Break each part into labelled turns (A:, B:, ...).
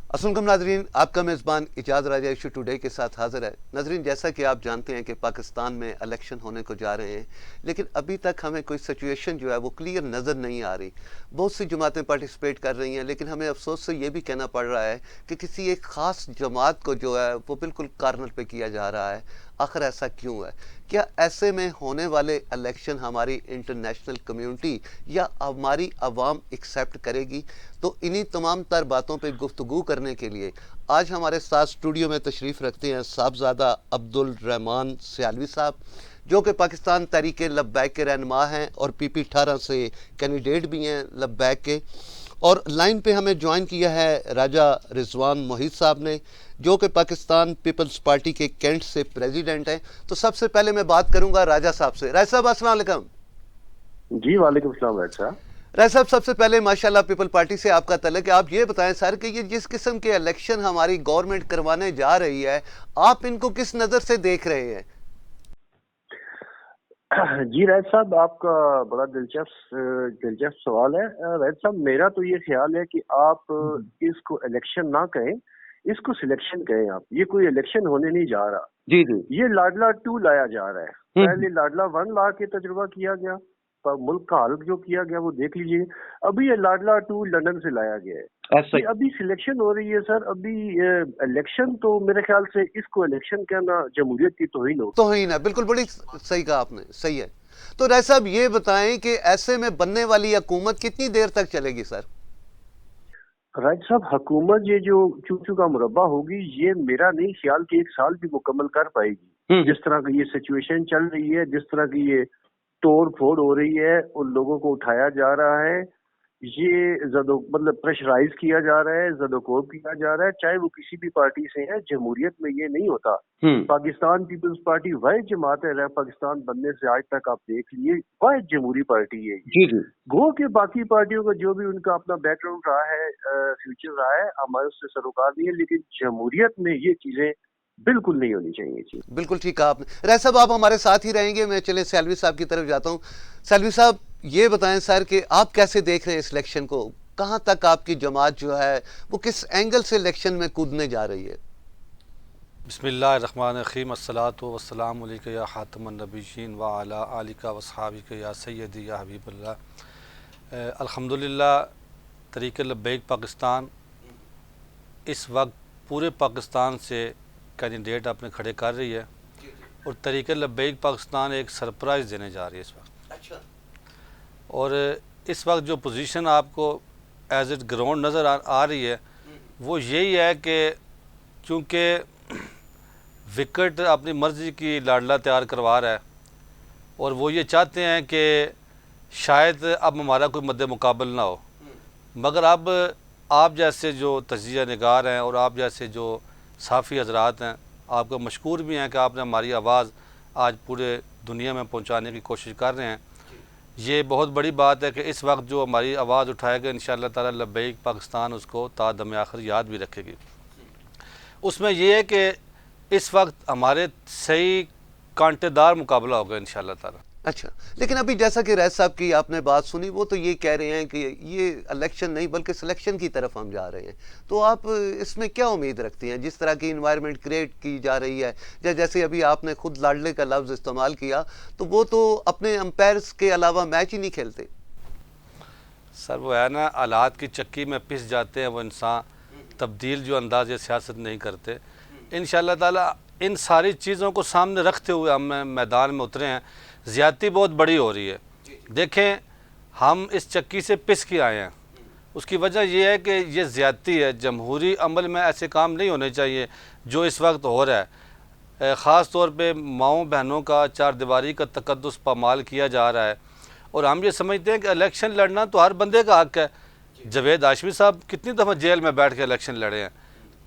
A: السلام علیکم ناظرین، آپ کا میزبان اجاز راجہ ایشو ٹوڈے کے ساتھ حاضر ہے۔ ناظرین، جیسا کہ آپ جانتے ہیں کہ پاکستان میں الیکشن ہونے کو جا رہے ہیں، لیکن ابھی تک ہمیں کوئی سچویشن جو ہے وہ کلیئر نظر نہیں آ رہی۔ بہت سی جماعتیں پارٹیسپیٹ کر رہی ہیں، لیکن ہمیں افسوس سے یہ بھی کہنا پڑ رہا ہے کہ کسی ایک خاص جماعت کو جو ہے وہ بالکل کارنر پہ کیا جا رہا ہے۔ آخر ایسا کیوں ہے؟ کیا ایسے میں ہونے والے الیکشن ہماری انٹرنیشنل کمیونٹی یا ہماری عوام ایکسیپٹ کرے گی؟ تو انہی تمام تر باتوں پہ گفتگو کرنے کے لیے آج ہمارے ساتھ اسٹوڈیو میں تشریف رکھتے ہیں صاحبزادہ عبدالرحمان سیالوی صاحب، جو کہ پاکستان تحریک لبیک کے رہنما ہیں اور پی پی 18 سے کینڈیڈیٹ بھی ہیں لبیک کے۔ اور لائن پہ ہمیں جوائن کیا ہے راجہ رضوان محیط صاحب نے، جو کہ پاکستان پیپلز پارٹی کے کینٹ سے پریزیڈنٹ ہیں۔ تو سب سے پہلے میں بات کروں گا راجہ صاحب سے۔ راجہ صاحب السلام علیکم۔
B: جی وعلیکم السلام راجہ صاحب۔
A: راجہ صاحب، سب سے پہلے ماشاءاللہ پیپل پارٹی سے آپ کا تعلق ہے، آپ یہ بتائیں سر کہ یہ جس قسم کے الیکشن ہماری گورنمنٹ کروانے جا رہی ہے، آپ ان کو کس نظر سے دیکھ رہے ہیں؟
B: جی راجہ صاحب، آپ کا بڑا دلچسپ سوال ہے۔ راجہ صاحب، میرا تو یہ خیال ہے کہ آپ اس کو الیکشن نہ کہیں، اس کو سلیکشن کہیں۔ آپ یہ کوئی الیکشن ہونے نہیں جا رہا،
A: جی جی،
B: یہ لاڈلا 2 لایا جا رہا ہے۔ پہلے لاڈلا 1 لا کے تجربہ کیا گیا، ملک کا حل جو کیا گیا وہ دیکھ لیجئے۔ ابھی یہ لاڈلا 2 لندن سے لایا گیا ہے۔ ابھی سلیکشن ہو رہی ہے سر، ابھی الیکشن تو میرے خیال سے اس کو الیکشن کہنا جمہوریت کی توہین ہوگی۔
A: توہین ہے، بالکل، بڑی صحیح کہا آپ نے، صحیح ہے۔ تو راجہ صاحب یہ بتائیں کہ ایسے میں بننے والی حکومت کتنی دیر تک چلے گی سر؟
B: راجہ صاحب، حکومت یہ جو چوچو کا مربع ہوگی، یہ میرا نہیں خیال کہ 1 سال بھی مکمل کر پائے گی۔ جس طرح کی یہ سچویشن چل رہی ہے، جس طرح کی یہ توڑ پھوڑ ہو رہی ہے، ان لوگوں کو اٹھایا جا رہا ہے، یہ مطلب پریشرائز کیا جا رہا ہے، زدوکوب کیا جا رہا ہے، چاہے وہ کسی بھی پارٹی سے ہے۔ جمہوریت میں یہ نہیں ہوتا۔ پاکستان پیپلز پارٹی واحد جماعت ہے، پاکستان بننے سے آج تک آپ دیکھ لیے، واحد جمہوری پارٹی ہے یہ۔ گو کہ باقی پارٹیوں کا جو بھی ان کا اپنا بیک گراؤنڈ رہا ہے، فیوچر رہا ہے، ہمارے اس سے سروکار نہیں ہے، لیکن جمہوریت میں یہ چیزیں بالکل نہیں ہونی چاہیے جی۔
A: بالکل ٹھیک کہا آپ نے۔ راجہ صاحب آپ ہمارے ساتھ ہی رہیں گے، میں چلے سیالوی صاحب کی طرف جاتا ہوں۔ سیالوی صاحب یہ بتائیں سر کہ آپ کیسے دیکھ رہے ہیں اس الیکشن کو؟ کہاں تک آپ کی جماعت جو ہے وہ کس اینگل سے الیکشن میں کودنے جا رہی ہے؟
C: بسم اللہ الرحمن الرحیم، الصلاۃ والسلام علیک یا خاتم النبیین وعلی آلک واصحابک یا سیدی یا حبیب اللہ۔ الحمدللہ تحریک لبیک پاکستان اس وقت پورے پاکستان سے کینڈیڈیٹ اپنے کھڑے کر رہی ہے، اور تحریک لبیک پاکستان ایک سرپرائز دینے جا رہی ہے اس وقت۔ اور اس وقت جو پوزیشن آپ کو ایز اٹ گراؤنڈ نظر آ رہی ہے وہ یہی ہے کہ چونکہ وکٹ اپنی مرضی کی لاڈلا تیار کروا رہا ہے، اور وہ یہ چاہتے ہیں کہ شاید اب ہمارا کوئی مد مقابل نہ ہو، مگر اب آپ جیسے جو تجزیہ نگار ہیں اور آپ جیسے جو صحافی حضرات ہیں، آپ کو مشکور بھی ہیں کہ آپ نے ہماری آواز آج پورے دنیا میں پہنچانے کی کوشش کر رہے ہیں۔ یہ بہت بڑی بات ہے کہ اس وقت جو ہماری آواز اٹھائے گا انشاءاللہ تعالی لبیک پاکستان اس کو تا دم آخر یاد بھی رکھے گی۔ اس میں یہ ہے کہ اس وقت ہمارے صحیح کانٹے دار مقابلہ ہوگا انشاءاللہ تعالی۔
A: اچھا، لیکن ابھی جیسا کہ راجہ صاحب کی آپ نے بات سنی، وہ تو یہ کہہ رہے ہیں کہ یہ الیکشن نہیں بلکہ سلیکشن کی طرف ہم جا رہے ہیں۔ تو آپ اس میں کیا امید رکھتے ہیں جس طرح کی انوائرمنٹ کریٹ کی جا رہی ہے؟ جیسے ابھی آپ نے خود لاڈلے کا لفظ استعمال کیا، تو وہ تو اپنے امپائرز کے علاوہ میچ ہی نہیں کھیلتے۔
C: سر وہ ہے نا، آلات کی چکی میں پس جاتے ہیں وہ انسان، تبدیل جو انداز سیاست نہیں کرتے۔ انشاءاللہ تعالی ان ساری چیزوں کو سامنے رکھتے ہوئے ہم میدان میں اترے ہیں۔ زیادتی بہت بڑی ہو رہی ہے، دیکھیں ہم اس چکی سے پس کے آئے ہیں، اس کی وجہ یہ ہے کہ یہ زیادتی ہے۔ جمہوری عمل میں ایسے کام نہیں ہونے چاہیے جو اس وقت ہو رہا ہے۔ خاص طور پہ ماؤں بہنوں کا چار دیواری کا تقدس پامال کیا جا رہا ہے، اور ہم یہ سمجھتے ہیں کہ الیکشن لڑنا تو ہر بندے کا حق ہے۔ جاوید ہاشمی صاحب کتنی دفعہ جیل میں بیٹھ کے الیکشن لڑے ہیں،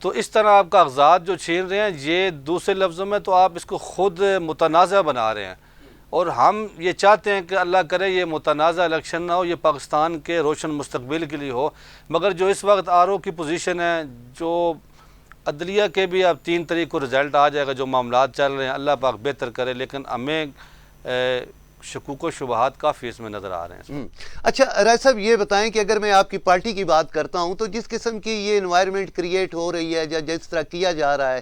C: تو اس طرح آپ کاغذات جو چھین رہے ہیں، یہ دوسرے لفظوں میں تو آپ اس کو خود متنازع بنا رہے ہیں، اور ہم یہ چاہتے ہیں کہ اللہ کرے یہ متنازع الیکشن نہ ہو، یہ پاکستان کے روشن مستقبل کے لیے ہو۔ مگر جو اس وقت آر او کی پوزیشن ہے، جو عدلیہ کے بھی اب 3 تاریخ کو رزلٹ آ جائے گا، جو معاملات چل رہے ہیں اللہ پاک بہتر کرے، لیکن ہمیں شکوک و شبہات کافی اس میں نظر آ رہے ہیں.
A: اچھا راج صاحب یہ بتائیں کہ اگر میں آپ کی پارٹی کی بات کرتا ہوں تو جس قسم کی یہ انوائرمنٹ کریٹ ہو رہی ہے یا جس طرح کیا جا رہا ہے،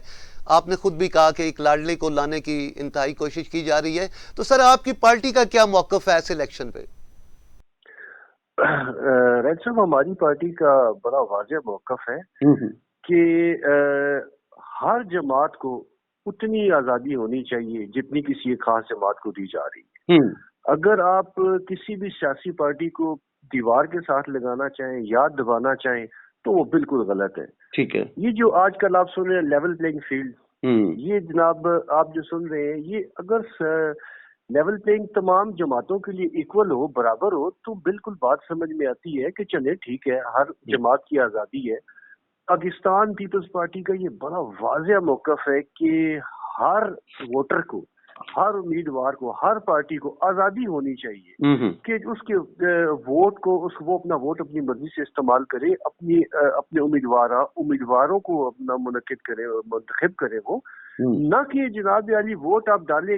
A: آپ نے خود بھی کہا کہ ایک لاڈلے کو لانے کی انتہائی کوشش کی جا رہی ہے، تو سر آپ کی پارٹی کا کیا موقف ہے اس الیکشن پہ؟
B: راج صاحب ہماری پارٹی کا بڑا واضح موقف ہے کہ ہر جماعت کو اتنی آزادی ہونی چاہیے جتنی کسی ایک خاص جماعت کو دی جا رہی ہے. اگر آپ کسی بھی سیاسی پارٹی کو دیوار کے ساتھ لگانا چاہیں یا دبانا چاہیں تو وہ بالکل غلط ہے.
A: ٹھیک ہے.
B: یہ جو آج کل آپ سن رہے ہیں لیول پلینگ فیلڈ، یہ جناب آپ جو سن رہے ہیں، یہ اگر لیول پلینگ تمام جماعتوں کے لیے ایکول ہو، برابر ہو، تو بالکل بات سمجھ میں آتی ہے کہ چلے ٹھیک ہے، ہر جماعت کی آزادی ہے. پاکستان پیپلز پارٹی کا یہ بڑا واضح موقف ہے کہ ہر ووٹر کو، ہر امیدوار کو، ہر پارٹی کو آزادی ہونی چاہیے کہ اس کے ووٹ کو وہ اپنا ووٹ اپنی مرضی سے استعمال کرے، اپنے امیدواروں کو اپنا منتخب کرے، وہ نہ کہ جناب علی ووٹ آپ ڈالے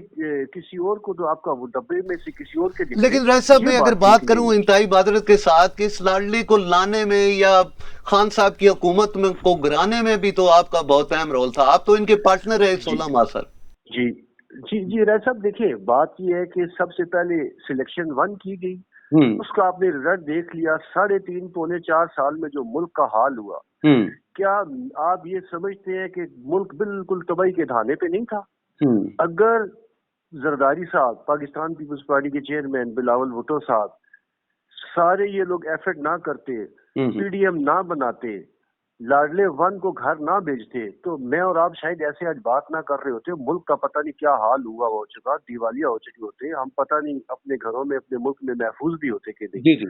B: کسی اور کو تو آپ کا وہ ڈبے میں سے کسی اور کے.
A: لیکن راج صاحب میں اگر بات کروں انتہائی معذرت کے ساتھ کہ اس لاڈلے کو لانے میں یا خان صاحب کی حکومت میں کو گرانے میں بھی تو آپ کا بہت اہم رول تھا، آپ تو ان کے پارٹنر رہے 16 ماہ سر.
B: جی راج صاحب دیکھیں، بات یہ ہے کہ سب سے پہلے سلیکشن 1 کی گئی، اس کا آپ نے رزلٹ دیکھ لیا. 3.5 پونے 4 سال میں جو ملک کا حال ہوا، کیا آپ یہ سمجھتے ہیں کہ ملک بالکل تباہی کے دھانے پہ نہیں تھا؟ اگر زرداری صاحب، پاکستان پیپلز پارٹی کے چیئرمین بلاول بھٹو صاحب، سارے یہ لوگ ایفرٹ نہ کرتے، پی ڈی ایم نہ بناتے، لاڈلے 1 کو گھر نہ بھیجتے، تو میں اور آپ شاید ایسے آج بات نہ کر رہے ہوتے. ملک کا پتہ نہیں کیا حال ہو چکا، دیوالیہ ہو چکے ہوتے، ہم پتہ نہیں اپنے گھروں میں اپنے ملک میں محفوظ بھی ہوتے کہ نہیں.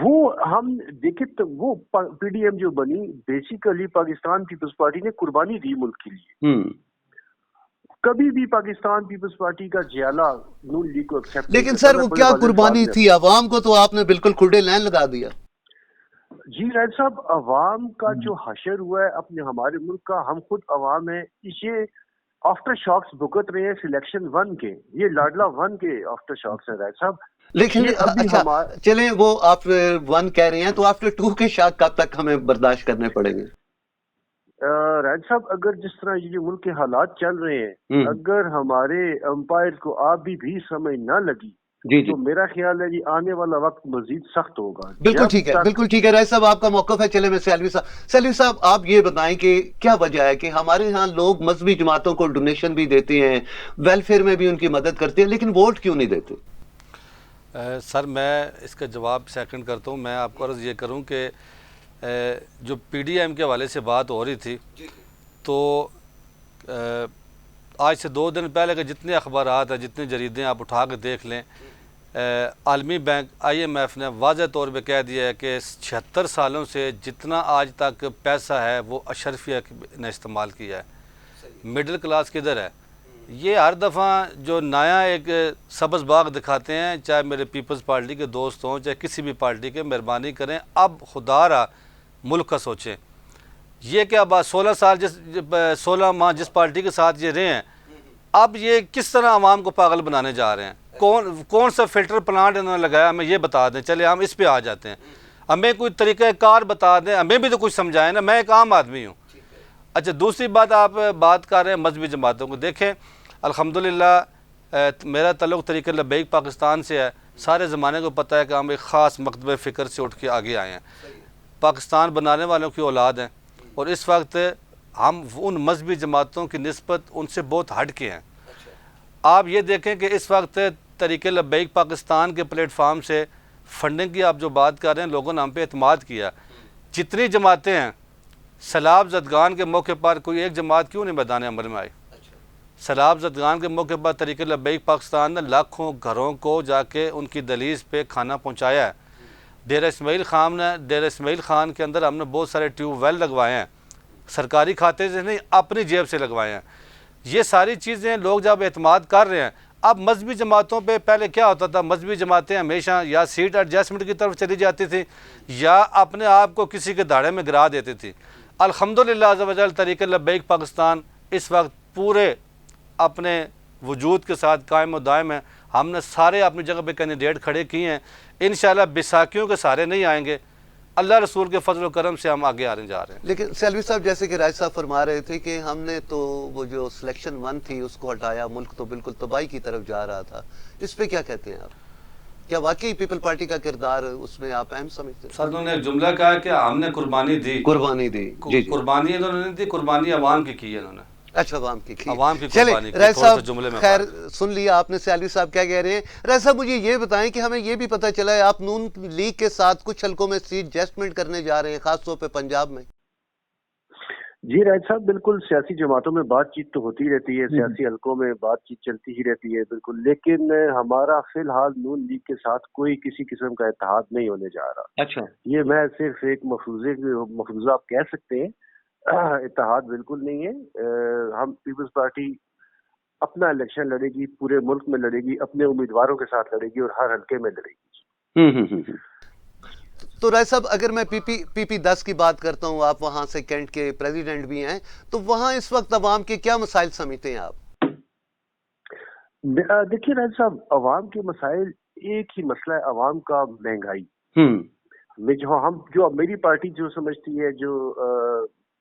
B: وہ ہم دیکھیں تو وہ پی ڈی ایم جو بنی، بیسیکلی پاکستان پیپلز پارٹی نے قربانی دی ملک کے لیے. کبھی بھی پاکستان پیپلز پارٹی کا جیالہ نون لیگ کو ایکسپٹ.
A: لیکن سر وہ کیا قربانی تھی؟ عوام کو تو آپ نے بالکل کھلے لین لگا دیا.
B: جی راج صاحب، عوام کا جو حشر ہوا ہے اپنے ہمارے ملک کا، ہم خود عوام ہیں، یہ آفٹر شاکس بھگت رہے ہیں سلیکشن 1 کے، یہ لاڈلا 1 کے آفٹر شاکس ہیں راج صاحب.
A: لیکن اچھا چلیں وہ آپ 1 کہہ رہے ہیں تو آفٹر 2 کے شاک کب تک ہمیں برداشت کرنے پڑیں گے؟
B: راج صاحب اگر جس طرح یہ جو ملک کے حالات چل رہے ہیں، اگر ہمارے امپائر کو آپ بھی سمجھ نہ لگی تو میرا خیال ہے جی آنے والا وقت مزید سخت ہوگا.
A: بالکل ٹھیک ہے، بالکل ٹھیک ہے راج صاحب، آپ کا موقف ہے. چلے میں سیلوی صاحب آپ یہ بتائیں کہ کیا وجہ ہے کہ ہمارے ہاں لوگ مذہبی جماعتوں کو ڈونیشن بھی دیتے ہیں، ویلفیئر میں بھی ان کی مدد کرتے ہیں، لیکن ووٹ کیوں نہیں دیتے؟
C: سر میں اس کا جواب سیکنڈ کرتا ہوں. میں آپ کو عرض یہ کروں کہ جو پی ڈی ایم کے حوالے سے بات ہو رہی تھی، تو آج سے 2 دن پہلے کے جتنے اخبارات ہیں، جتنے جریدیں آپ اٹھا کے دیکھ لیں، عالمی بینک IMF نے واضح طور پہ کہہ دیا ہے کہ 76 سالوں سے جتنا آج تک پیسہ ہے وہ اشرفیہ نے استعمال کیا ہے. مڈل کلاس کدھر ہے؟ یہ ہر دفعہ جو نیا ایک سبز باغ دکھاتے ہیں، چاہے میرے پیپلز پارٹی کے دوست ہوں، چاہے کسی بھی پارٹی کے، مہربانی کریں اب خدا را ملک کا سوچیں. یہ کہ اب 16 ماہ جس پارٹی کے ساتھ یہ رہے ہیں، اب یہ کس طرح عوام کو پاگل بنانے جا رہے ہیں؟ کون سا فلٹر پلانٹ انہوں نے لگایا، ہمیں یہ بتا دیں. چلے ہم اس پہ آ جاتے ہیں، ہمیں کوئی طریقہ کار بتا دیں، ہمیں بھی تو کچھ سمجھائیں نا. میں ایک عام آدمی ہوں. اچھا دوسری بات، آپ بات کر رہے ہیں مذہبی جماعتوں کو. دیکھیں الحمدللہ میرا تعلق طریقہ لبیک پاکستان سے ہے. سارے زمانے کو پتہ ہے کہ ہم ایک خاص مکتبہ فکر سے اٹھ کے آگے آئے ہیں. پاکستان بنانے والوں کی اولاد ہیں، اور اس وقت ہم ان مذہبی جماعتوں کی نسبت ان سے بہت ہٹ کے ہیں. آپ یہ دیکھیں کہ اس وقت طریقہ لبیک پاکستان کے پلیٹ فارم سے فنڈنگ کی آپ جو بات کر رہے ہیں، لوگوں نے ہم پہ اعتماد کیا. جتنی جماعتیں ہیں، سیلاب زدگان کے موقع پر کوئی ایک جماعت کیوں نہیں میدان عمل میں آئی؟ سیلاب زدگان کے موقع پر طریقہ لبیک پاکستان نے لاکھوں گھروں کو جا کے ان کی دہلیز پہ کھانا پہنچایا ہے. ڈیرہ اسماعیل خان کے اندر ہم نے بہت سارے ٹیوب ویل لگوائے ہیں، سرکاری کھاتے سے نہیں، اپنی جیب سے لگوائے ہیں. یہ ساری چیزیں لوگ جب اعتماد کر رہے ہیں. اب مذہبی جماعتوں پہ پہلے کیا ہوتا تھا؟ مذہبی جماعتیں ہمیشہ یا سیٹ ایڈجسٹمنٹ کی طرف چلی جاتی تھی یا اپنے آپ کو کسی کے دھاڑے میں گرا دیتی تھی. الحمدللہ عز و جل طریقہ لبیک پاکستان اس وقت پورے اپنے وجود کے ساتھ قائم و دائم ہے. ہم نے سارے اپنی جگہ پہ کینڈیڈیٹ کھڑے کیے ہیں، انشاءاللہ بیساکھیوں کے سارے نہیں آئیں گے، اللہ رسول کے فضل و کرم سے ہم آگے آنے جا رہے ہیں۔
A: لیکن سیلوی صاحب جیسے کہ راج صاحب فرما رہے تھے کہ ہم نے تو وہ جو سلیکشن 1 تھی اس کو ہٹایا، ملک تو بالکل تباہی کی طرف جا رہا تھا، اس پہ کیا کہتے ہیں آپ؟ کیا واقعی پیپل پارٹی کا کردار اس میں آپ اہم سمجھتے ہیں؟
C: سر انہوں نے ایک جملہ کہا کہ ہم نے قربانی دی،
A: قربانی دی، جی جی،
C: قربانی انہوں نے نہیں دی، قربانی عوام کی کی ہے انہوں نے،
A: اچھا عوام کی
C: عوام کی
A: چلے
C: قربانی کی۔
A: راج
C: تھوڑا سا
A: صاحب
C: جملے میں
A: خیر سن لیا آپ نے سیالوی صاحب کیا کہہ رہے ہیں۔ راج صاحب مجھے یہ بتائیں کہ ہمیں یہ بھی پتہ چلا ہے آپ نون لیگ کے ساتھ کچھ حلقوں میں سیٹ ایڈجسٹمنٹ کرنے جا رہے ہیں، خاص طور پہ پنجاب میں۔
B: جی راج صاحب، بالکل سیاسی جماعتوں میں بات چیت تو ہوتی رہتی ہے، سیاسی حلقوں میں بات چیت چلتی ہی رہتی ہے بالکل، لیکن ہمارا فی الحال نون لیگ کے ساتھ کوئی کسی قسم کا اتحاد نہیں ہونے جا رہا۔
A: اچھا،
B: یہ میں صرف ایک مفروضہ آپ کہہ سکتے ہیں، اتحاد بالکل نہیں ہے۔ ہم پیپلز پارٹی اپنا الیکشن لڑے گی، پورے ملک میں لڑے گی، اپنے امیدواروں کے ساتھ لڑے گی اور ہر حلقے میں لڑے گی۔
A: تو رائے صاحب اگر میں پی پی 10 کی بات کرتا ہوں، آپ وہاں سے کینٹ کے پریزیڈنٹ بھی ہیں، تو وہاں اس وقت عوام کے کیا مسائل سمجھتے ہیں آپ؟
B: دیکھیے راج صاحب، عوام کے مسائل ایک ہی مسئلہ ہے، عوام کا مہنگائی میں جو میری پارٹی جو سمجھتی ہے جو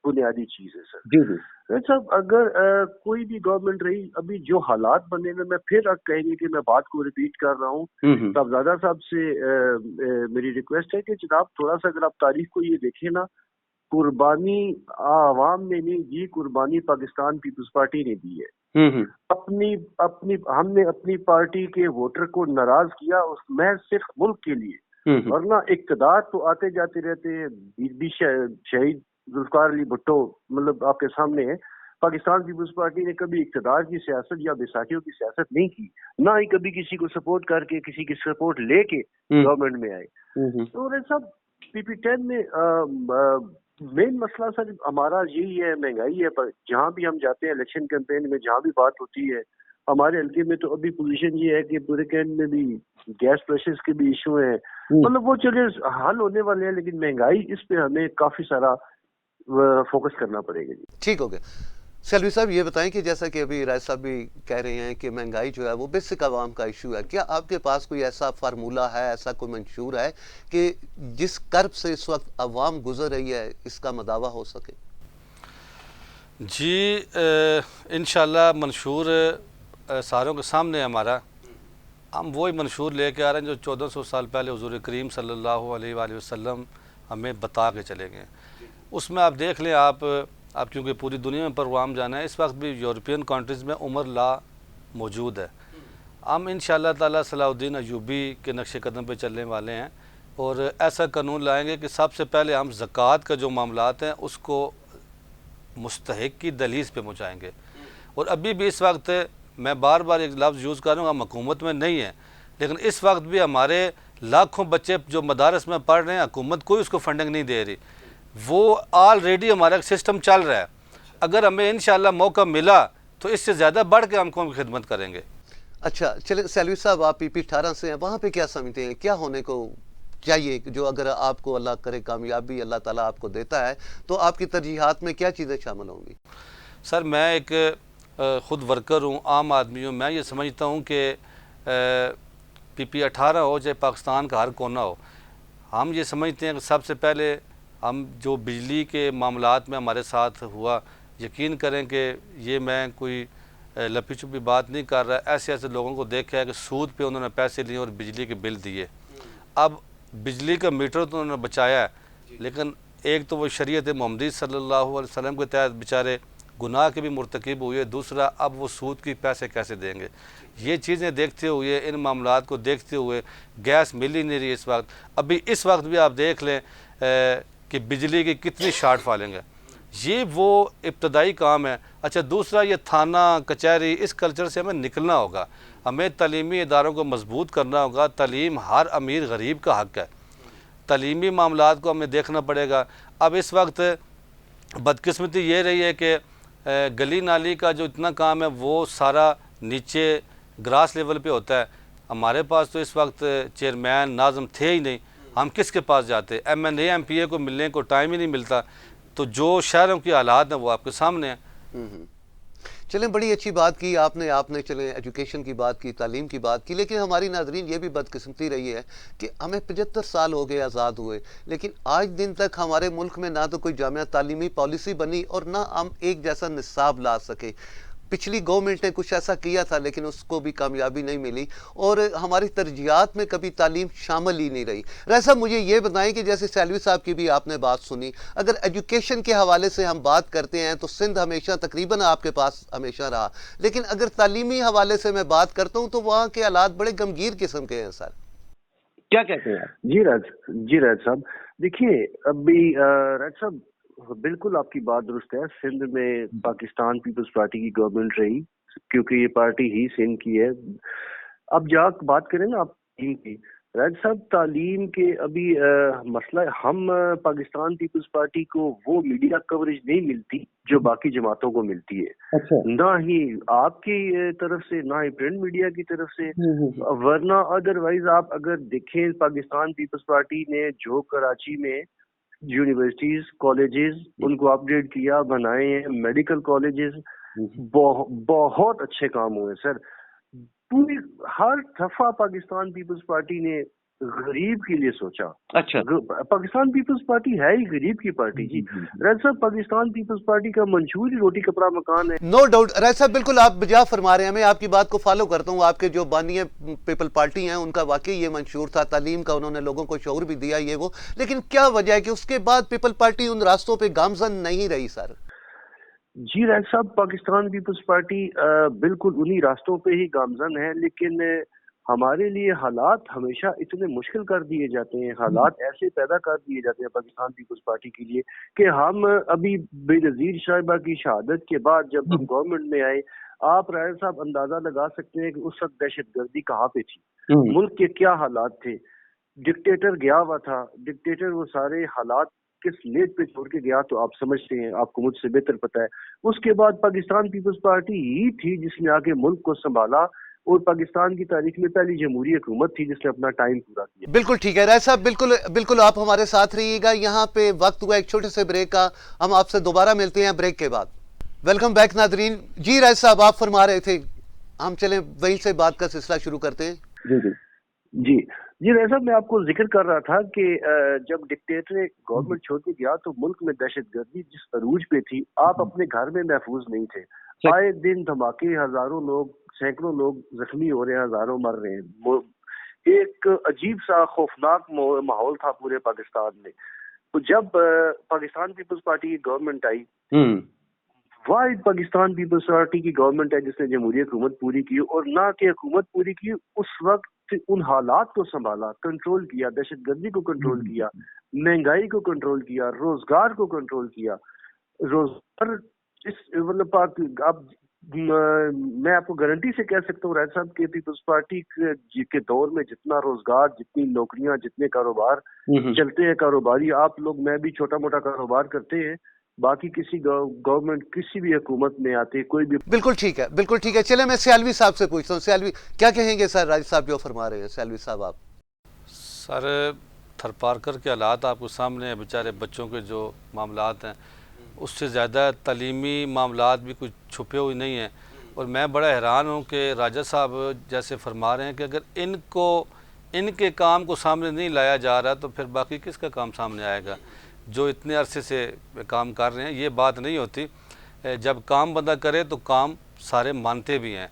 B: بنیادی چیز ہے سر۔
A: جی جی
B: راج صاحب، اگر کوئی بھی گورنمنٹ رہی، ابھی جو حالات بنے ہوئے، میں پھر کہیں گے کہ میں بات کو ریپیٹ کر رہا ہوں، صاحبزادہ صاحب سے میری ریکویسٹ ہے کہ جناب تھوڑا سا اگر آپ تاریخ کو یہ دیکھیں نا، قربانی عوام نے نہیں دی، قربانی پاکستان پیپلز پارٹی نے دی ہے۔ ہم نے اپنی پارٹی کے ووٹر کو ناراض کیا، میں صرف ملک کے لیے، ورنہ اقتدار تو آتے جاتے رہتے ہیں۔ شہید ذوالفقار علی بھٹو مطلب آپ کے سامنے ہے، پاکستان پیپلز پارٹی نے کبھی اقتدار کی سیاست یا بیساکھیوں کی سیاست نہیں کی، نہ ہی کبھی کسی کو سپورٹ کر کے، کسی کی سپورٹ لے کے گورنمنٹ میں آئے۔ تو سب پی پی 10 میں مین مسئلہ سر ہمارا یہی ہے، مہنگائی ہے۔ پر جہاں بھی ہم جاتے ہیں الیکشن کیمپین میں، جہاں بھی بات ہوتی ہے، ہمارے حلقے میں تو ابھی پوزیشن یہ ہے کہ پورے کینٹ میں بھی گیس پرائسز کے بھی ایشو ہیں، مطلب وہ چلے حل ہونے والے ہیں، لیکن مہنگائی اس پہ ہمیں کافی سارا فوکس کرنا پڑے گا۔ جی
A: ٹھیک ہو گیا۔ سیلوی صاحب یہ بتائیں کہ جیسا کہ ابھی راج صاحب بھی کہہ رہے ہیں کہ مہنگائی جو ہے وہ بیسک عوام کا ایشو ہے، کیا آپ کے پاس کوئی ایسا فارمولہ ہے، ایسا کوئی منشور ہے کہ جس کرب سے اس وقت عوام گزر رہی ہے اس کا مداوع ہو سکے؟
C: جی انشاءاللہ منشور ساروں کے سامنے ہے ہمارا، ہم وہی منشور لے کے آ رہے ہیں جو 1400 سال پہلے حضور کریم صلی اللہ علیہ وآلہ وسلم ہمیں بتا کے چلے گئے۔ اس میں آپ دیکھ لیں، آپ کیونکہ پوری دنیا میں پروگرام جانا ہے، اس وقت بھی یورپین کنٹریز میں عمر لا موجود ہے۔ ہم انشاءاللہ تعالیٰ صلاح الدین ایوبی کے نقش قدم پہ چلنے والے ہیں اور ایسا قانون لائیں گے کہ سب سے پہلے ہم زکوٰۃ کا جو معاملات ہیں اس کو مستحق کی دلیز پہ پہنچائیں گے۔ اور ابھی بھی اس وقت میں بار بار ایک لفظ یوز کروں گا، ہم حکومت میں نہیں ہیں، لیکن اس وقت بھی ہمارے لاکھوں بچے جو مدارس میں پڑھ رہے ہیں، حکومت کوئی اس کو فنڈنگ نہیں دے رہی، وہ آلریڈی ہمارا سسٹم چل رہا ہے۔ اگر ہمیں انشاءاللہ موقع ملا تو اس سے زیادہ بڑھ کے ہم قوم کی خدمت کریں گے۔
A: اچھا چلے سیلوی صاحب، آپ پی پی 18 سے ہیں، وہاں پہ کیا سمجھتے ہیں کیا ہونے کو چاہیے جو اگر آپ کو اللہ کرے کامیابی اللہ تعالیٰ آپ کو دیتا ہے تو آپ کی ترجیحات میں کیا چیزیں شامل ہوں گی؟
C: سر میں ایک خود ورکر ہوں، عام آدمی ہوں، میں یہ سمجھتا ہوں کہ پی پی 18 ہو چاہے پاکستان کا ہر کونا ہو، ہم یہ سمجھتے ہیں کہ سب سے پہلے ہم جو بجلی کے معاملات میں ہمارے ساتھ ہوا، یقین کریں کہ یہ میں کوئی لپی چھپی بات نہیں کر رہا، ایسے لوگوں کو دیکھا ہے کہ سود پہ انہوں نے پیسے لیے اور بجلی کے بل دیے۔ اب بجلی کا میٹر تو انہوں نے بچایا ہے، لیکن ایک تو وہ شریعت محمدی صلی اللہ علیہ وسلم کے تحت بیچارے گناہ کے بھی مرتکب ہوئے، دوسرا اب وہ سود کی پیسے کیسے دیں گے؟ یہ چیزیں دیکھتے ہوئے، ان معاملات کو دیکھتے ہوئے، گیس مل ہی نہیں رہی اس وقت، ابھی اس وقت بھی آپ دیکھ لیں کہ بجلی کی کتنی شارٹ فالنگ ہے، یہ وہ ابتدائی کام ہے۔ اچھا دوسرا یہ تھانہ کچہری، اس کلچر سے ہمیں نکلنا ہوگا، ہمیں تعلیمی اداروں کو مضبوط کرنا ہوگا۔ تعلیم ہر امیر غریب کا حق ہے، تعلیمی معاملات کو ہمیں دیکھنا پڑے گا۔ اب اس وقت بدقسمتی یہ رہی ہے کہ گلی نالی کا جو اتنا کام ہے وہ سارا نیچے گراس لیول پہ ہوتا ہے۔ ہمارے پاس تو اس وقت چیئرمین ناظم تھے ہی نہیں، ہم کس کے پاس جاتے؟ M N A M P A کو ملنے کو ٹائم ہی نہیں ملتا، تو جو شہروں کی حالات ہیں وہ آپ کے سامنے ہیں۔
A: چلیں بڑی اچھی بات کی آپ نے چلیں ایجوکیشن کی بات کی، تعلیم کی بات کی، لیکن ہماری ناظرین یہ بھی بدقسمتی رہی ہے کہ ہمیں 75 سال ہو گئے آزاد ہوئے، لیکن آج دن تک ہمارے ملک میں نہ تو کوئی جامعہ تعلیمی پالیسی بنی اور نہ ہم ایک جیسا نصاب لا سکے۔ پچھلی گورنمنٹ نے کچھ ایسا کیا تھا لیکن اس کو بھی کامیابی نہیں ملی، اور ہماری ترجیحات میں کبھی تعلیم شامل ہی نہیں رہی۔ راجہ صاحب مجھے یہ بتائیں کہ جیسے سیلوی صاحب کی بھی آپ نے بات سنی، اگر ایجوکیشن کے حوالے سے ہم بات کرتے ہیں تو سندھ ہمیشہ تقریباً آپ کے پاس ہمیشہ رہا، لیکن اگر تعلیمی حوالے سے میں بات کرتا ہوں تو وہاں کے حالات بڑے غمگین قسم کے ہیں سر۔
B: کیا کہتے ہیں؟ جی راج صاحب، دیکھیے ابھی راج صاحب بالکل آپ کی بات درست ہے، سندھ میں پاکستان پیپلز پارٹی کی گورنمنٹ رہی، کیونکہ یہ پارٹی ہی سندھ کی ہے۔ اب جا بات کریں نا آپ تعلیم کی، راج صاحب تعلیم کے ابھی مسئلہ، ہم پاکستان پیپلز پارٹی کو وہ میڈیا کوریج نہیں ملتی جو باقی جماعتوں کو ملتی ہے، نہ ہی آپ کی طرف سے، نہ ہی پرنٹ میڈیا کی طرف سے، ورنہ ادروائز آپ اگر دیکھیں پاکستان پیپلز پارٹی نے جو کراچی میں یونیورسٹیز کالجز ان کو اپ گریڈ کیا، بنائے ہیں، میڈیکل کالجز، بہت اچھے کام ہوئے سر۔ پوری ہر دفعہ پاکستان پیپلز پارٹی نے غریب کے لیے سوچا۔ اچھا، پاکستان پیپلز پارٹی ہے ہی غریب کی پارٹی جی۔ راج صاحب پاکستان پیپلز پارٹی کا منشور ہی روٹی کپڑا مکان ہے۔
A: نو ڈاؤٹ راج صاحب، بالکل آپ بجا فرما رہے ہیں، میں آپ کی بات کو فالو کرتا ہوں۔ آپ کے جو بانی پیپل پارٹی ہیں ان کا واقعی یہ منشور تھا، تعلیم کا انہوں نے لوگوں کو شعور بھی دیا یہ وہ، لیکن کیا وجہ ہے کہ اس کے بعد پیپل پارٹی ان راستوں پہ گامزن نہیں رہی سر؟
B: جی راج صاحب، پاکستان پیپلز پارٹی بالکل انہی راستوں پہ ہی گامزن ہے، لیکن ہمارے لیے حالات ہمیشہ اتنے مشکل کر دیے جاتے ہیں، حالات ایسے پیدا کر دیے جاتے ہیں پاکستان پیپلز پارٹی کے لیے کہ ہم ابھی بے نظیر صاحبہ کی شہادت کے بعد جب ہم گورنمنٹ میں آئے، آپ راج صاحب اندازہ لگا سکتے ہیں کہ اس وقت دہشت گردی کہاں پہ تھی، ملک کے کیا حالات تھے، ڈکٹیٹر گیا ہوا تھا، ڈکٹیٹر وہ سارے حالات کس لیٹ پہ چھوڑ کے گیا تو آپ سمجھتے ہیں، آپ کو مجھ سے بہتر پتہ ہے۔ اس کے بعد پاکستان پیپلز پارٹی ہی تھی جس نے آگے ملک کو سنبھالا، اور پاکستان کی تاریخ میں پہلی جمہوری حکومت تھی جس نے اپنا ٹائم پورا کیا۔
A: بالکل ٹھیک ہے راج صاحب، بالکل آپ ہمارے ساتھ رہیے گا۔ یہاں پہ وقت ہوا ایک چھوٹے سے بریک کا، ہم آپ سے دوبارہ ملتے ہیں بریک کے بعد۔ ویلکم بیک ناظرین۔ جی راج صاحب آپ فرما رہے تھے، ہم چلیں وہیں سے بات کا سلسلہ شروع کرتے ہیں۔
B: جی راج صاحب، میں آپ کو ذکر کر رہا تھا کہ جب ڈکٹیٹر گورنمنٹ چھوڑ کے گیا تو ملک میں دہشت گردی جس عروج پہ تھی، آپ اپنے گھر میں محفوظ نہیں تھے، آئے دن دھماکے، ہزاروں لوگ، سینکڑوں لوگ زخمی ہو رہے ہیں، ہزاروں مر رہے ہیں، ایک عجیب سا خوفناک ماحول تھا پورے پاکستان میں۔ تو جب پاکستان پیپلز پارٹی کی گورنمنٹ آئی، واحد پاکستان پیپلز پارٹی کی گورنمنٹ ہے جس نے جمہوری حکومت پوری کی، اور نہ کہ حکومت پوری کی، اس وقت ان حالات کو سنبھالا، کنٹرول کیا، دہشت گردی کو کنٹرول کیا، مہنگائی کو کنٹرول کیا، روزگار کو کنٹرول کیا۔ روزگار مطلب اب میں آپ کو گارنٹی سے کہہ سکتا ہوں راج صاحب کہ پیپلز پارٹی کے دور میں جتنا روزگار، جتنی نوکریاں، جتنے کاروبار چلتے ہیں، کاروباری آپ لوگ، میں بھی چھوٹا موٹا کاروبار کرتے ہیں، باقی کسی گورنمنٹ کسی بھی حکومت میں آتے کوئی بھی۔
A: بالکل ٹھیک ہے، بالکل ٹھیک ہے۔ چلے میں سیالوی صاحب سے پوچھتا ہوں، سیالوی کیا کہیں گے سر راج صاحب جو فرما رہے ہیں؟ سیالوی صاحب آپ۔
C: سر تھرپارکر کے حالات آپ کے سامنے ہیں، بیچارے بچوں کے جو معاملات ہیں اس سے زیادہ تعلیمی معاملات بھی کچھ چھپے ہوئے نہیں ہیں، اور میں بڑا حیران ہوں کہ راجہ صاحب جیسے فرما رہے ہیں کہ اگر ان کے کام کو سامنے نہیں لایا جا رہا تو پھر باقی کس کا کام سامنے آئے گا جو اتنے عرصے سے کام کر رہے ہیں؟ یہ بات نہیں ہوتی، جب کام بندہ کرے تو کام سارے مانتے بھی ہیں،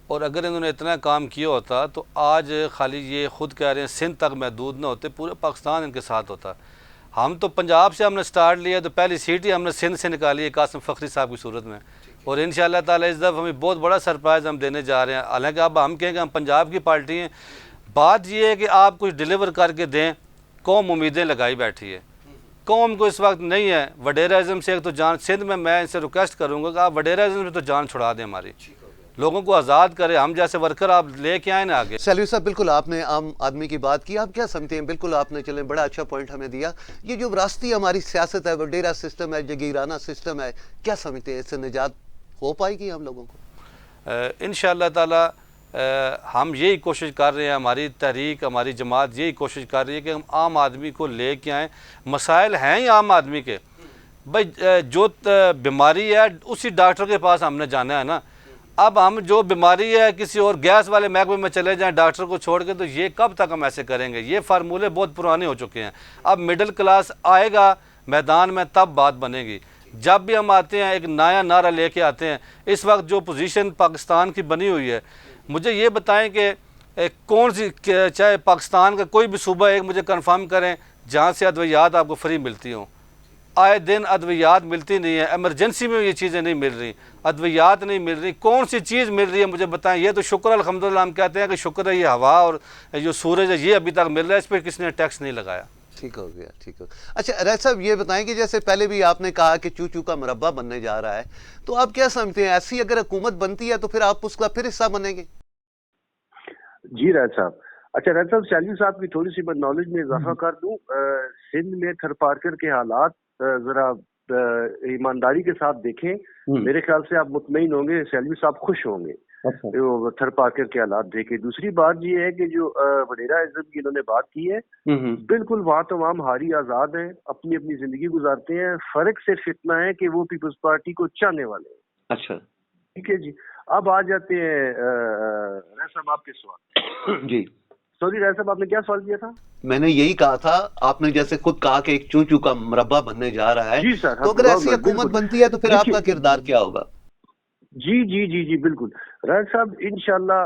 C: اور اگر انہوں نے اتنا کام کیا ہوتا تو آج خالی یہ خود کہہ رہے ہیں سندھ تک محدود نہ ہوتے، پورے پاکستان ان کے ساتھ ہوتا۔ ہم تو پنجاب سے ہم نے سٹارٹ لیا تو پہلی سیٹ ہی ہم نے سندھ سے نکالی ہے قاسم فخری صاحب کی صورت میں، اور انشاءاللہ تعالی اس دفعہ ہمیں بہت بڑا سرپرائز ہم دینے جا رہے ہیں۔ حالانکہ اب ہم کہیں کہ ہم پنجاب کی پارٹی ہیں، بات یہ ہے کہ آپ کچھ ڈیلیور کر کے دیں، قوم امیدیں لگائی بیٹھی ہے، قوم کو اس وقت نہیں ہے۔ وڈیرا ازم سے ایک تو جان، سندھ میں ان سے ریکویسٹ کروں گا کہ آپ وڈیرا ازم سے تو جان چھڑا دیں، ہماری لوگوں کو آزاد کرے، ہم جیسے ورکر آپ لے کے آئیں نا آگے۔
A: سیلوی صاحب بالکل آپ نے عام آدمی کی بات کی، آپ کیا سمجھتے ہیں؟ بالکل آپ نے چلیں بڑا اچھا پوائنٹ ہمیں دیا۔ یہ جو وراثتی ہماری سیاست ہے، وڈیرا سسٹم ہے، جگیرانہ سسٹم ہے، کیا سمجھتے ہیں اس سے نجات ہو پائے گی ہم لوگوں کو؟
C: انشاءاللہ تعالی ہم یہی کوشش کر رہے ہیں، ہماری تحریک، ہماری جماعت یہی کوشش کر رہی ہے کہ ہم عام آدمی کو لے کے آئیں۔ مسائل ہیں ہی عام آدمی کے، بھائی جو بیماری ہے اسی ڈاکٹر کے پاس ہم نے جانا ہے نا. اب ہم جو بیماری ہے کسی اور گیس والے محکمے میں چلے جائیں ڈاکٹر کو چھوڑ کے, تو یہ کب تک ہم ایسے کریں گے؟ یہ فارمولے بہت پرانے ہو چکے ہیں. اب مڈل کلاس آئے گا میدان میں تب بات بنے گی. جب بھی ہم آتے ہیں ایک نیا نعرہ لے کے آتے ہیں. اس وقت جو پوزیشن پاکستان کی بنی ہوئی ہے, مجھے یہ بتائیں کہ کون سی, چاہے پاکستان کا کوئی بھی صوبہ ایک مجھے کنفرم کریں جہاں سے ادویات آپ کو فری ملتی ہوں. آئے دن ادویات ملتی نہیں ہیں, ایمرجنسی میں یہ چیزیں نہیں مل رہی, ادویات نہیں مل رہی. کون سی چیز مل رہی ہے مجھے بتائیں. یہ تو شکر الحمدللہ ہم کہتے ہیں کہ شکر ہے یہ ہوا اور جو سورج ہے یہ ابھی تک مل رہا ہے, اس پہ کسی نے ٹیکس نہیں لگایا.
A: ٹھیک ہو گیا, ٹھیک ہو. اچھا رائے صاحب یہ بتائیں کہ جیسے پہلے بھی آپ نے کہا کہ چوچو کا مربع بننے جا رہا ہے, تو آپ کیا سمجھتے ہیں ایسی اگر حکومت بنتی ہے تو پھر آپ اس کا پھر حصہ بنیں گے؟
B: جی راج صاحب. اچھا راج صاحب, سیلوی صاحب کی تھوڑی سی میں نالج میں اضافہ کر دوں. سندھ میں تھر پارکر کے حالات ذرا ایمانداری کے ساتھ دیکھیں, میرے خیال سے آپ مطمئن ہوں گے, سیلوی صاحب خوش ہوں گے تھر پارکر کے حالات دیکھیں. دوسری بات یہ ہے کہ جو وڈیرا ازم کی انہوں نے بات کی ہے, بالکل وہاں تمام حاری آزاد ہیں, اپنی اپنی زندگی گزارتے ہیں. فرق صرف اتنا ہے کہ وہ پیپلز پارٹی کو چاہنے والے ہیں.
A: اچھا
B: ٹھیک ہے جی. اب آ جاتے ہیں رائے صاحب آپ کے سوال.
A: جی
B: سوری رائے صاحب, آپ نے کیا سوال کیا تھا؟
A: میں نے یہی کہا تھا, آپ نے جیسے خود کہا کہ ایک چوچو کا مربع بننے جا رہا ہے,
B: جی سر,
A: تو اگر ایسی حکومت بنتی ہے تو پھر آپ کا کردار کیا ہوگا؟
B: جی جی جی جی بالکل راج صاحب, انشاءاللہ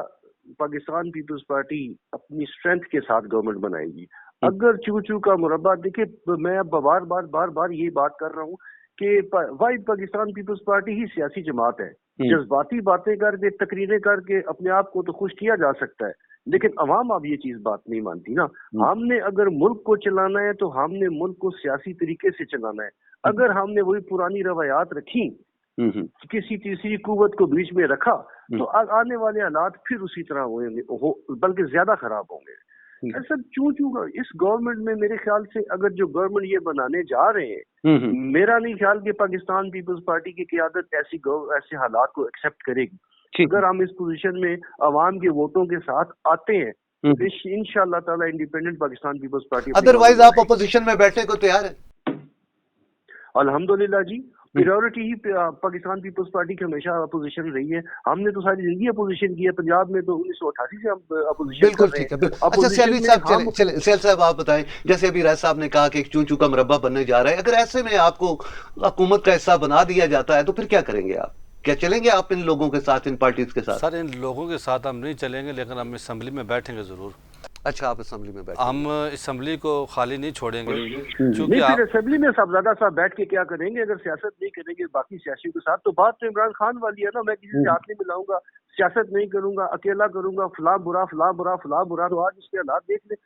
B: پاکستان پیپلز پارٹی اپنی سٹرینتھ کے ساتھ گورنمنٹ بنائے گی. اگر چوچو کا مربع, دیکھیں میں اب بار بار یہ بات کر رہا ہوں کہ وائی پاکستان پیپلز پارٹی ہی سیاسی جماعت ہے. جذباتی باتیں کر کے, تقریریں کر کے اپنے آپ کو تو خوش کیا جا سکتا ہے, لیکن عوام اب یہ چیز بات نہیں مانتی نا. ہم نے اگر ملک کو چلانا ہے تو ہم نے ملک کو سیاسی طریقے سے چلانا ہے. اگر ہم نے وہی پرانی روایات رکھی, کسی تیسری قوت کو بیچ میں رکھا, تو آنے والے حالات پھر اسی طرح ہوئیں گے, بلکہ زیادہ خراب ہوں گے. سر چوں اس گورنمنٹ میں میرے خیال سے اگر جو گورنمنٹ یہ بنانے جا رہے ہیں, میرا نہیں خیال کہ پاکستان پیپلز پارٹی کی قیادت ایسے حالات کو ایکسپٹ کرے گی. اگر ہم اس پوزیشن میں عوام کے ووٹوں کے ساتھ آتے ہیں تو انشاءاللہ تعالی انڈیپینڈنٹ پاکستان پیپلز پارٹی.
A: ادروائز آپ اپوزیشن میں بیٹھنے کو تیار ہیں؟
B: الحمدللہ جی, پریورٹی ہی پاکستان پیپلز پارٹی کی ہمیشہ اپوزیشن رہی ہے. ہم نے تو ساری زندگی اپوزیشن کی ہے. پنجاب میں تو 1988 سے ہم اپوزیشن
A: بالکل ٹھیک ہے. اچھا سیلوی صاحب, سیل صاحب آپ بتائیں, جیسے ابھی رائے صاحب نے کہا کہ ایک چوچو کا مربع بننے جا رہا ہے, اگر ایسے میں آپ کو حکومت کا حصہ بنا دیا جاتا ہے تو پھر کیا کریں گے آپ؟ کیا چلیں گے آپ ان لوگوں کے ساتھ, ان پارٹیز کے ساتھ؟
C: سر ان لوگوں کے ساتھ ہم نہیں چلیں گے, لیکن ہم اسمبلی میں بیٹھیں گے ضرور.
A: اچھا آپ اسمبلی میں بیٹھیں؟
C: ہم اسمبلی کو خالی نہیں چھوڑیں گے,
B: کیونکہ اسمبلی میں صاحبزادہ صاحب بیٹھ کے کیا کریں گے اگر سیاست نہیں کریں گے باقی سیاسیوں کے ساتھ؟ تو بات تو عمران خان والی ہے نا, میں کسی سے ہاتھ نہیں ملاؤں گا, سیاست نہیں کروں گا, اکیلا کروں گا, فلاں برا فلاں برا فلاں برا. تو آج اس کے حالات دیکھ لیں.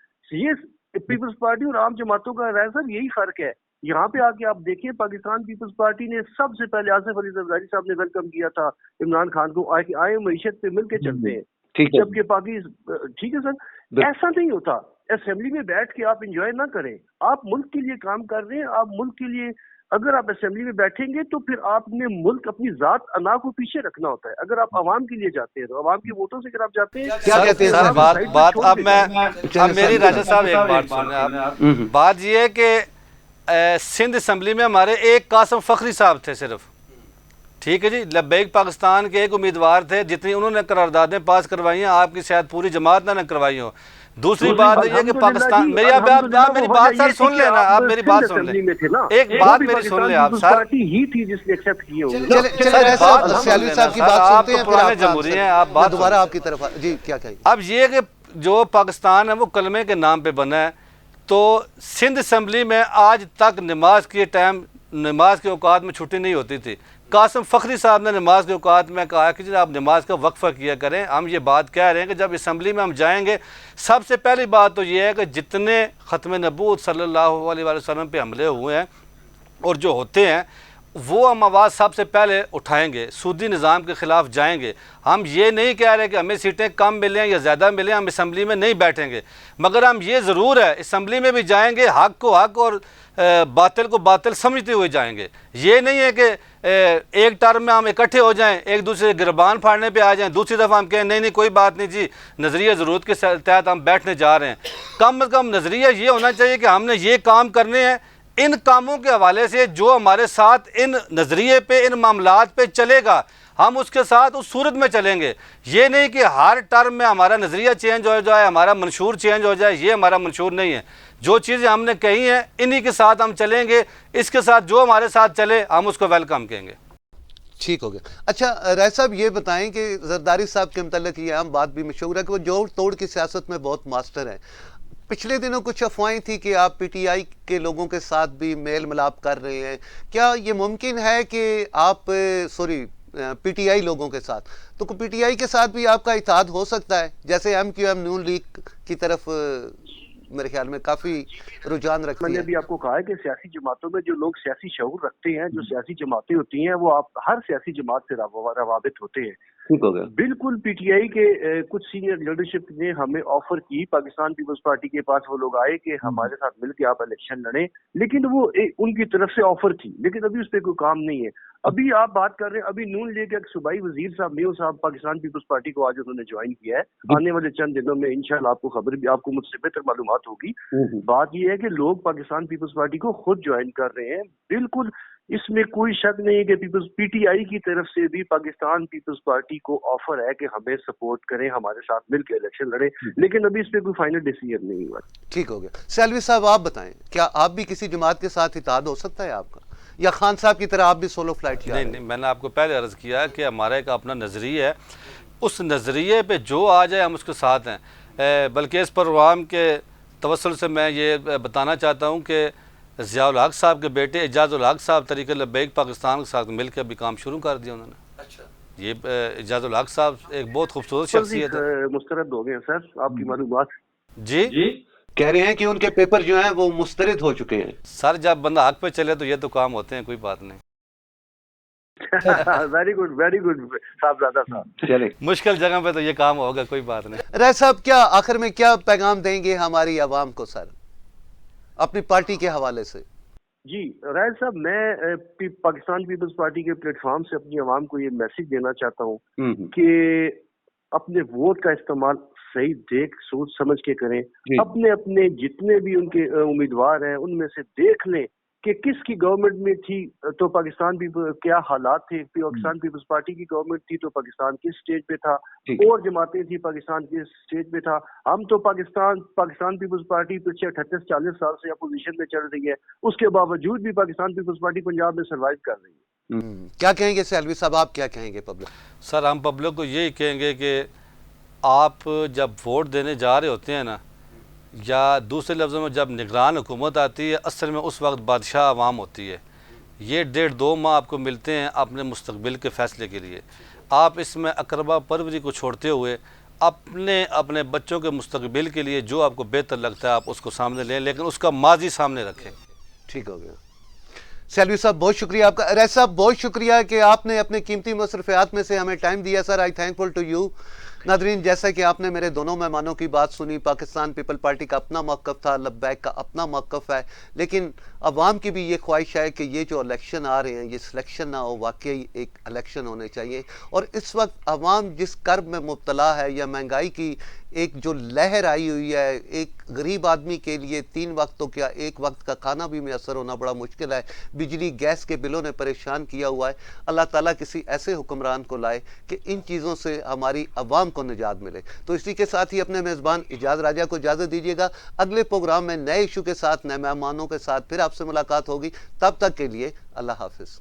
B: یہ پیپلز پارٹی اور عام جماعتوں کا رائے صاحب یہی فرق ہے. یہاں پہ آ کے آپ دیکھیں, پاکستان پیپلز پارٹی نے سب سے پہلے آصف علی زرداری صاحب نے ویلکم کیا تھا عمران خان کو, آئے معیشت پہ مل کے چلتے ہیں. جبکہ ٹھیک ہے سر, ایسا نہیں ہوتا. اسمبلی میں بیٹھ کے آپ انجوائے نہ کریں, آپ ملک کے لیے کام کر رہے ہیں, آپ ملک کے لیے اگر آپ اسمبلی میں بیٹھیں گے تو پھر آپ نے ملک اپنی ذات انا کو پیچھے رکھنا ہوتا ہے. اگر آپ عوام کے لیے جاتے ہیں تو عوام کے ووٹوں سے اگر آپ جاتے ہیں,
A: کیا کہتے ہیں
C: سر بات اب میری راجہ صاحب ایک بات سنیں آپ. بات یہ ہے کہ سندھ اسمبلی میں ہمارے ایک قاسم فخری صاحب تھے صرف, ٹھیک ہے جی, لبیک پاکستان کے ایک امیدوار تھے. جتنی انہوں نے قراردادیں پاس کروائی ہیں آپ کی شاید پوری جماعت نہ کروائی ہوں. دوسری بات یہ کہ پاکستان, میری بات سر سن لیں نا, آپ میری بات سن لیں, ایک بات میری سن لیں آپ سر.
B: ہی تھی جس نے ایکسپٹ کیے ہوں.
A: سیلوی صاحب کی بات سنتے ہیں,
C: پرانے جمہوری ہیں, آپ بات
A: دوبارہ آپ کی طرف. جی کیا کہیں؟
C: اب یہ کہ جو پاکستان ہے وہ کلمے کے نام پہ بنا ہے, تو سندھ اسمبلی میں آج تک نماز کے اوقات میں چھٹی نہیں ہوتی تھی. قاسم فخری صاحب نے نماز کے اوقات میں کہا کہ آپ نماز کا وقفہ کیا کریں. ہم یہ بات کہہ رہے ہیں کہ جب اسمبلی میں ہم جائیں گے, سب سے پہلی بات تو یہ ہے کہ جتنے ختم نبوت صلی اللہ علیہ وسلم پہ حملے ہوئے ہیں اور جو ہوتے ہیں وہ ہم آواز سب سے پہلے اٹھائیں گے, سودی نظام کے خلاف جائیں گے. ہم یہ نہیں کہہ رہے کہ ہمیں سیٹیں کم ملیں یا زیادہ ملیں, ہم اسمبلی میں نہیں بیٹھیں گے, مگر ہم یہ ضرور ہے اسمبلی میں بھی جائیں گے حق کو حق اور باطل کو باطل سمجھتے ہوئے جائیں گے. یہ نہیں ہے کہ ایک ٹرم میں ہم اکٹھے ہو جائیں, ایک دوسرے گربان پھاڑنے پہ آ جائیں, دوسری دفعہ ہم کہیں نہیں کوئی بات نہیں جی, نظریہ ضرورت کے تحت ہم بیٹھنے جا رہے ہیں. کم از کم نظریہ یہ ہونا چاہیے کہ ہم نے یہ کام کرنے ہیں, ان کاموں کے حوالے سے جو ہمارے ساتھ ان نظریے پہ ان معاملات پہ چلے گا ہم اس کے ساتھ اس صورت میں چلیں گے. یہ نہیں کہ ہر ٹرم میں ہمارا نظریہ چینج ہو جائے, ہمارا منشور چینج ہو جائے, یہ ہمارا منشور نہیں ہے. جو چیزیں ہم نے کہی ہیں انہی کے ساتھ ہم چلیں گے, اس کے ساتھ جو ہمارے ساتھ چلے ہم اس کو ویلکم کہیں گے.
A: ٹھیک ہو گیا. اچھا رائے صاحب یہ بتائیں کہ زرداری صاحب کے متعلق یہ عام بات بھی مشہور ہے کہ وہ جوڑ توڑ کی سیاست میں بہت ماسٹر ہیں. پچھلے دنوں کچھ افواہیں تھی کہ آپ پی ٹی آئی کے لوگوں کے ساتھ بھی میل ملاپ کر رہے ہیں. کیا یہ ممکن ہے کہ آپ پی ٹی آئی لوگوں کے ساتھ, تو پی ٹی آئی کے ساتھ بھی آپ کا اتحاد ہو سکتا ہے جیسے ایم کیو ایم نون لیگ کی طرف میرے خیال میں کافی رجحان رکھتی ہے؟
B: میں نے ابھی آپ کو کہا ہے کہ سیاسی جماعتوں میں جو لوگ سیاسی شعور رکھتے ہیں, جو سیاسی جماعتیں ہوتی ہیں, وہ آپ ہر سیاسی جماعت سے روابط ہوتے ہیں.
A: ٹھیک ہو گیا.
B: بالکل پی ٹی آئی کے کچھ سینئر لیڈرشپ نے ہمیں آفر کی, پاکستان پیپلز پارٹی کے پاس وہ لوگ آئے کہ ہمارے ساتھ مل کے آپ الیکشن لڑیں, لیکن وہ ان کی طرف سے آفر تھی, لیکن ابھی اس پہ کوئی کام نہیں ہے. ابھی آپ بات کر رہے ہیں, ابھی نون لیگ ایک صوبائی وزیر صاحب میو صاحب پاکستان پیپلز پارٹی کو آج انہوں نے جوائن کیا ہے. آنے والے چند دنوں میں انشاءاللہ آپ کو خبر بھی, آپ کو مجھ سے بہتر معلومات ہوگی. بات یہ ہے کہ لوگ پاکستان پیپلز پارٹی کو خود جوائن کر رہے ہیں. بالکل اس میں کوئی شک نہیں ہے کہ پی ٹی آئی کی طرف سے بھی پاکستان پیپلز پارٹی کو آفر ہے کہ ہمیں سپورٹ کریں, ہمارے ساتھ مل کے الیکشن لڑیں, لیکن ابھی اس پہ کوئی فائنل ڈیسیژن نہیں ہوا.
A: ٹھیک ہو گیا. سیلوی صاحب آپ بتائیں, کیا آپ بھی کسی جماعت کے ساتھ اتحاد ہو سکتا ہے آپ کا, یا خان صاحب کی طرح آپ بھی سولو فلائٹ کیا؟
C: نہیں, میں نے آپ کو پہلے عرض کیا کہ ہمارا ایک اپنا نظریہ ہے, اس نظریے پہ جو آ جائے ہم اس کے ساتھ ہیں. بلکہ اس پروگرام کے توسل سے میں یہ بتانا چاہتا ہوں کہ ضیاء الحق صاحب کے بیٹے اعجاز الحق صاحب طریقہ لبیک پاکستان کے ساتھ مل کے ابھی کام شروع کر دیا انہوں نے.
A: اچھا,
C: یہ اعجاز الحق صاحب ایک بہت خوبصورت شخصیت ہے.
B: مسترد ہو گئے ہیں سر آپ کی معلومات.
C: جی
A: کہہ رہے ہیں کہ ان کے پیپر جو ہیں وہ مسترد ہو چکے ہیں.
C: سر جب بندہ حق پہ چلے تو یہ تو کام ہوتے ہیں, کوئی بات نہیں.
B: ویری گڈ صاحبزادہ صاحب.
A: چلیں,
C: مشکل جگہ پہ تو یہ کام ہوگا, کوئی بات نہیں.
A: رائے صاحب کیا آخر میں کیا پیغام دیں گے ہماری عوام کو سر اپنی پارٹی کے حوالے سے؟
B: جی رائے صاحب, میں پاکستان پیپلز پارٹی کے پلیٹ فارم سے اپنی عوام کو یہ میسج دینا چاہتا ہوں کہ اپنے ووٹ کا استعمال صحیح دیکھ سوچ سمجھ کے کریں. اپنے جتنے بھی ان کے امیدوار ہیں ان میں سے دیکھ لیں کہ کس کی گورنمنٹ میں تھی تو پاکستان کیا حالات تھے. پاکستان پیپلز پارٹی کی گورنمنٹ تھی تو پاکستان کس سٹیج پہ تھا, اور جماعتیں تھی پاکستان کس سٹیج پہ تھا. ہم تو پاکستان پیپلز پارٹی پچھلے 38-40 سال سے اپوزیشن میں چل رہی ہے, اس کے باوجود بھی پاکستان پیپلز پارٹی پنجاب میں سروائیو کر رہی ہے.
A: کیا کہیں گے سیلوی صاحب, آپ کیا کہیں گے پبلک؟
C: سر ہم پبلک کو یہی کہیں گے کہ آپ جب ووٹ دینے جا رہے ہوتے ہیں نا, یا دوسرے لفظوں میں جب نگران حکومت آتی ہے, اصل میں اس وقت بادشاہ عوام ہوتی ہے. یہ 1.5-2 ماہ آپ کو ملتے ہیں اپنے مستقبل کے فیصلے کے لیے. آپ اس میں اقربا پروری کو چھوڑتے ہوئے اپنے بچوں کے مستقبل کے لیے جو آپ کو بہتر لگتا ہے آپ اس کو سامنے لیں, لیکن اس کا ماضی سامنے رکھیں.
A: ٹھیک ہو گیا. سیلوی صاحب بہت شکریہ آپ کا. رائے صاحب بہت شکریہ کہ آپ نے اپنے قیمتی مصروفیات میں سے ہمیں ٹائم دیا سر. آئی تھینکفل ٹو یو. ناظرین, جیسا کہ آپ نے میرے دونوں مہمانوں کی بات سنی, پاکستان پیپل پارٹی کا اپنا موقف تھا, لبیک کا اپنا موقف ہے, لیکن عوام کی بھی یہ خواہش ہے کہ یہ جو الیکشن آ رہے ہیں یہ سلیکشن نہ ہو, واقعی ایک الیکشن ہونے چاہیے. اور اس وقت عوام جس کرب میں مبتلا ہے, یا مہنگائی کی ایک جو لہر آئی ہوئی ہے, ایک غریب آدمی کے لیے 3 وقت تو کیا 1 وقت کا کھانا بھی میسر ہونا بڑا مشکل ہے, بجلی گیس کے بلوں نے پریشان کیا ہوا ہے. اللہ تعالیٰ کسی ایسے حکمران کو لائے کہ ان چیزوں سے ہماری عوام کو نجات ملے. تو اسی کے ساتھ ہی اپنے میزبان اعجاز راجہ کو اجازت دیجیے گا. اگلے پروگرام میں نئے ایشو کے ساتھ, نئے مہمانوں کے ساتھ پھر آپ سے ملاقات ہوگی. تب تک کے لیے اللہ حافظ.